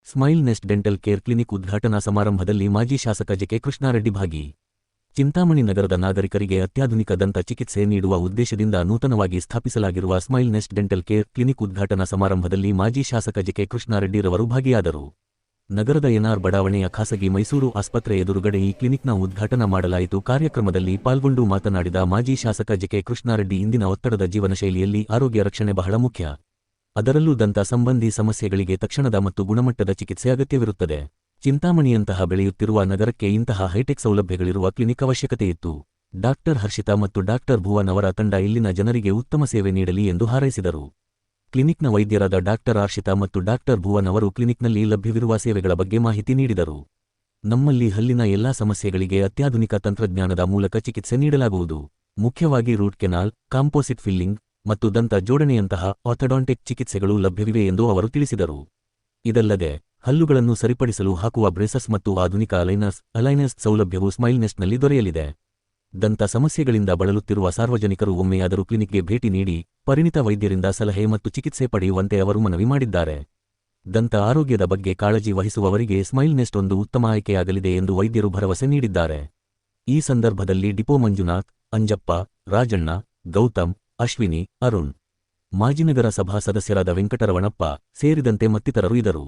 Smile next dental care clinic ಉದ್ಘಾಟನಾ ಸಮಾರಂಭದಲ್ಲಿ ಮಾಜಿ ಶಾಸಕ ಜೆ.ಕೆ. ಕೃಷ್ಣಾರೆಡ್ಡಿ ಭಾಗಿ. ಚಿಂತಾಮಣಿ ನಗರದ ನಾಗರಿಕರಿಗೆ ಅತ್ಯಾಧುನಿಕ ದಂತ ಚಿಕಿತ್ಸೆ ನೀಡುವ ಉದ್ದೇಶದಿಂದ ನೂತನವಾಗಿ ಸ್ಥಾಪಿಸಲಾಗಿರುವ smile next dental care clinic ಉದ್ಘಾಟನಾ ಸಮಾರಂಭದಲ್ಲಿ ಮಾಜಿ ಶಾಸಕ ಜೆ.ಕೆ. ಕೃಷ್ಣಾರೆಡ್ಡಿರವರು ಭಾಗಿಯಾದರು. ನಗರದ ಎನ್ಆರ್ ಬಡಾವಣೆಯ ಖಾಸಗಿ ಮೈಸೂರು ಆಸ್ಪತ್ರೆ ಎದುರುಗಡೆ ಈ ಕ್ಲಿನಿಕ್ನ ಉದ್ಘಾಟನಾ ಮಾಡಲಾಯಿತು. ಕಾರ್ಯಕ್ರಮದಲ್ಲಿ ಪಾಲ್ಗೊಂಡು ಮಾತನಾಡಿದ ಮಾಜಿ ಶಾಸಕ ಜೆ.ಕೆ. ಕೃಷ್ಣಾರೆಡ್ಡಿ, ಇಂದಿನ ಒತ್ತಡದ ಜೀವನಶೈಲಿಯಲ್ಲಿ ಆರೋಗ್ಯ ರಕ್ಷಣೆ ಬಹಳ ಮುಖ್ಯ. ಅದರಲ್ಲೂ ದಂತ ಸಂಬಂಧಿ ಸಮಸ್ಯೆಗಳಿಗೆ ತಕ್ಷಣದ ಮತ್ತು ಗುಣಮಟ್ಟದ ಚಿಕಿತ್ಸೆ ಅಗತ್ಯವಿರುತ್ತದೆ. ಚಿಂತಾಮಣಿಯಂತಹ ಬೆಳೆಯುತ್ತಿರುವ ನಗರಕ್ಕೆ ಇಂತಹ ಹೈಟೆಕ್ ಸೌಲಭ್ಯಗಳಿರುವ ಕ್ಲಿನಿಕ್ ಅವಶ್ಯಕತೆಯಿತ್ತು. ಡಾಕ್ಟರ್ ಹರ್ಷಿತಾ ಮತ್ತು ಡಾಕ್ಟರ್ ಭುವನ್ ಅವರ ತಂಡ ಇಲ್ಲಿನ ಜನರಿಗೆ ಉತ್ತಮ ಸೇವೆ ನೀಡಲಿ ಎಂದು ಹಾರೈಸಿದರು. ಕ್ಲಿನಿಕ್ನ ವೈದ್ಯರಾದ ಡಾಕ್ಟರ್ ಹರ್ಷಿತಾ ಮತ್ತು ಡಾಕ್ಟರ್ ಭುವನ್ ಅವರು ಕ್ಲಿನಿಕ್ನಲ್ಲಿ ಲಭ್ಯವಿರುವ ಸೇವೆಗಳ ಬಗ್ಗೆ ಮಾಹಿತಿ ನೀಡಿದರು. ನಮ್ಮಲ್ಲಿ ಹಲ್ಲಿನ ಎಲ್ಲಾ ಸಮಸ್ಯೆಗಳಿಗೆ ಅತ್ಯಾಧುನಿಕ ತಂತ್ರಜ್ಞಾನದ ಮೂಲಕ ಚಿಕಿತ್ಸೆ ನೀಡಲಾಗುವುದು. ಮುಖ್ಯವಾಗಿ ರೂಟ್ ಕೆನಾಲ್, ಕಾಂಪೋಸಿಟ್ ಫಿಲ್ಲಿಂಗ್ ಮತ್ತು ದಂತ ಜೋಡಣೆಯಂತಹ ಆರ್ಥೋಡಾಂಟಿಕ್ ಚಿಕಿತ್ಸೆಗಳು ಲಭ್ಯವಿವೆ ಎಂದು ಅವರು ತಿಳಿಸಿದರು. ಇದಲ್ಲದೆ ಹಲ್ಲುಗಳನ್ನು ಸರಿಪಡಿಸಲು ಹಾಕುವ ಬ್ರೇಸಸ್ ಮತ್ತು ಆಧುನಿಕ ಅಲೈನರ್ಸ್ ಸೌಲಭ್ಯವು ಸ್ಮೈಲ್ ನೆಸ್ಟ್ನಲ್ಲಿ ದೊರೆಯಲಿದೆ. ದಂತ ಸಮಸ್ಯೆಗಳಿಂದ ಬಳಲುತ್ತಿರುವ ಸಾರ್ವಜನಿಕರು ಒಮ್ಮೆಯಾದರೂ ಕ್ಲಿನಿಕ್ಗೆ ಭೇಟಿ ನೀಡಿ ಪರಿಣಿತ ವೈದ್ಯರಿಂದ ಸಲಹೆ ಮತ್ತು ಚಿಕಿತ್ಸೆ ಪಡೆಯುವಂತೆ ಅವರು ಮನವಿ ಮಾಡಿದ್ದಾರೆ. ದಂತ ಆರೋಗ್ಯದ ಬಗ್ಗೆ ಕಾಳಜಿ ವಹಿಸುವವರಿಗೆ ಸ್ಮೈಲ್ ನೆಸ್ಟ್ ಒಂದು ಉತ್ತಮ ಆಯ್ಕೆಯಾಗಲಿದೆ ಎಂದು ವೈದ್ಯರು ಭರವಸೆ ನೀಡಿದ್ದಾರೆ. ಈ ಸಂದರ್ಭದಲ್ಲಿ ಡಿಪೋ ಮಂಜುನಾಥ್, ಅಂಜಪ್ಪ, ರಾಜಣ್ಣ, ಗೌತಮ್, ಅಶ್ವಿನಿ, ಅರುಣ್, ಮಾಜಿನಗರ ಸಭಾ ಸದಸ್ಯರಾದ ವೆಂಕಟರಮಣಪ್ಪ ಸೇರಿದಂತೆ ಮತ್ತಿತರರು ಇದ್ದರು.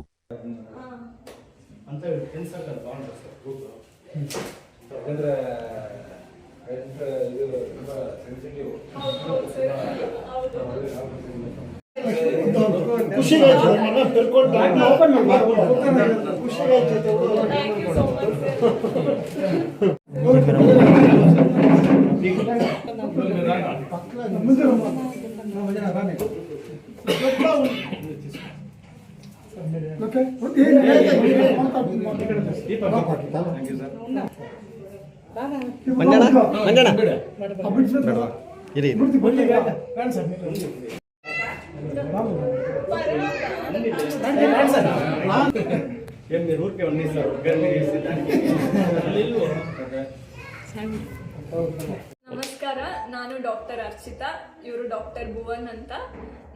ನಮಸ್ಕಾರ, ನಾನು ಡಾಕ್ಟರ್ ಹರ್ಷಿತಾ, ಇವರು ಡಾಕ್ಟರ್ ಭುವನ್ ಅಂತ.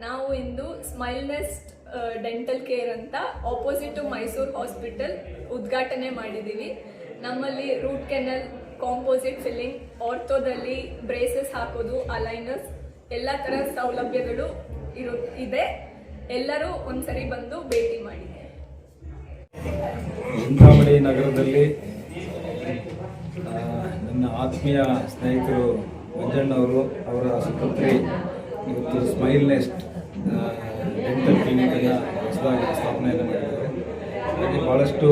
ನಾವು ಇಂದು ಸ್ಮೈಲ್ ನೆಸ್ಟ್ ಡೆಂಟಲ್ ಕೇರ್ ಅಂತ ಆಪೋಸಿಟ್ ಮೈಸೂರು ಹಾಸ್ಪಿಟಲ್ ಉದ್ಘಾಟನೆ ಮಾಡಿದ್ದೀವಿ. ನಮ್ಮಲ್ಲಿ ರೂಟ್ ಕೆನಲ್, ಕಾಂಪೋಸಿಟ್ ಫಿಲ್ಲಿಂಗ್, ಆರ್ಥೋದಲ್ಲಿ ಬ್ರೇಸಸ್ ಹಾಕೋದು, ಅಲೈನರ್ಸ್ ಎಲ್ಲ ಥರ ಸೌಲಭ್ಯಗಳು ಇದೆ. ಎಲ್ಲರೂ ಒಂದ್ಸರಿ ಬಂದು ಭೇಟಿ ಮಾಡಿ. ಚಿಂತಾಮಣಿ ನಗರದಲ್ಲಿ ನನ್ನ ಆತ್ಮೀಯ ಸ್ನೇಹಿತರು ಮಂಜಣ್ಣವರು ಅವರ ಸುಪುತ್ರಿ ಇವತ್ತು ಸ್ಮೈಲ್ ನೆಸ್ಟ್ ಡೆಂಟಲ್ ಕ್ಲಿನಿಕನ್ನು ಹೊಸದಾಗಿ ಸ್ಥಾಪನೆಯನ್ನು ಮಾಡಿದ್ದಾರೆ. ಹಾಗೆ ಭಾಳಷ್ಟು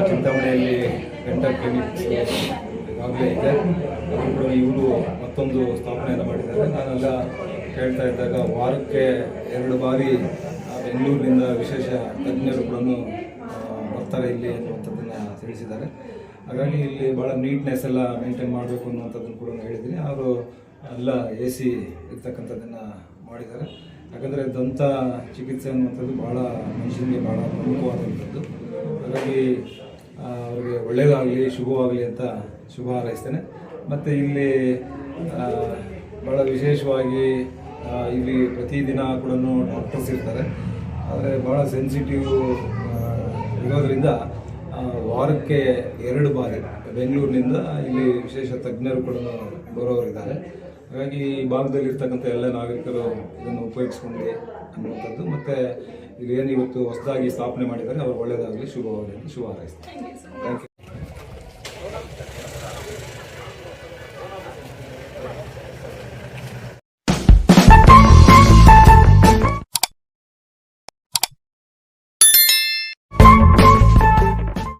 ಚಿಂತಾಮಣಿಯಲ್ಲಿ ಡೆಂಟಲ್ ಕ್ಲಿನಿಕ್ಸ್ ಈಗಾಗಲೇ ಇದೆ. ಅವರು ಇವರು ಮತ್ತೊಂದು ಸ್ಥಾಪನೆಯನ್ನು ಮಾಡಿದ್ದಾರೆ. ನಾನೆಲ್ಲ ಕೇಳ್ತಾ ಇದ್ದಾಗ ವಾರಕ್ಕೆ 2 ಬಾರಿ ಬೆಂಗಳೂರಿನಿಂದ ವಿಶೇಷ ತಜ್ಞರು ಕೂಡ ಬರ್ತಾರೆ ಇಲ್ಲಿ ಅನ್ನುವಂಥದ್ದನ್ನು ತಿಳಿಸಿದ್ದಾರೆ. ಹಾಗಾಗಿ ಇಲ್ಲಿ ಭಾಳ ನೀಟ್ನೆಸ್ ಎಲ್ಲ ಮೇಂಟೈನ್ ಮಾಡಬೇಕು ಅನ್ನುವಂಥದ್ದನ್ನು ಕೂಡ ಹೇಳಿದ್ದೀನಿ. ಅವರು ಎಲ್ಲ AC ಇರ್ತಕ್ಕಂಥದ್ದನ್ನು ಮಾಡಿದ್ದಾರೆ. ಯಾಕಂದರೆ ದಂತ ಚಿಕಿತ್ಸೆ ಅನ್ನುವಂಥದ್ದು ಭಾಳ ಮನುಷ್ಯನಿಗೆ ಭಾಳ ಪ್ರಮುಖವಾದಂಥದ್ದು. ಹಾಗಾಗಿ ಅವರಿಗೆ ಒಳ್ಳೆಯದಾಗಲಿ, ಶುಭವಾಗಲಿ ಅಂತ ಶುಭ ಹಾರೈಸ್ತೇನೆ. ಮತ್ತು ಇಲ್ಲಿ ಭಾಳ ವಿಶೇಷವಾಗಿ ಇಲ್ಲಿ ಪ್ರತಿದಿನ ಕೂಡ ಡಾಕ್ಟರ್ಸ್ ಇರ್ತಾರೆ. ಆದರೆ ಭಾಳ ಸೆನ್ಸಿಟಿವ್ ಇರೋದರಿಂದ ವಾರಕ್ಕೆ 2 ಬಾರಿ ಬೆಂಗಳೂರಿನಿಂದ ಇಲ್ಲಿ ವಿಶೇಷ ತಜ್ಞರು ಕೂಡ ಬರೋರಿದ್ದಾರೆ. ಹಾಗಾಗಿ ಈ ಭಾಗದಲ್ಲಿರ್ತಕ್ಕಂಥ ಎಲ್ಲ ನಾಗರಿಕರು ಇದನ್ನು ಉಪಯೋಗಿಸ್ಕೊಂಡು ಅನ್ನುವಂಥದ್ದು. ಮತ್ತು ಇಲ್ಲಿ ಏನು ಇವತ್ತು ಹೊಸದಾಗಿ ಸ್ಥಾಪನೆ ಮಾಡಿದ್ದಾರೆ, ಅವ್ರಿಗೆ ಒಳ್ಳೆಯದಾಗಲಿ, ಶುಭವಾಗಲಿ ಅಂತ ಶುಭ ಹಾರೈಸ್ತೀನಿ. Thank you.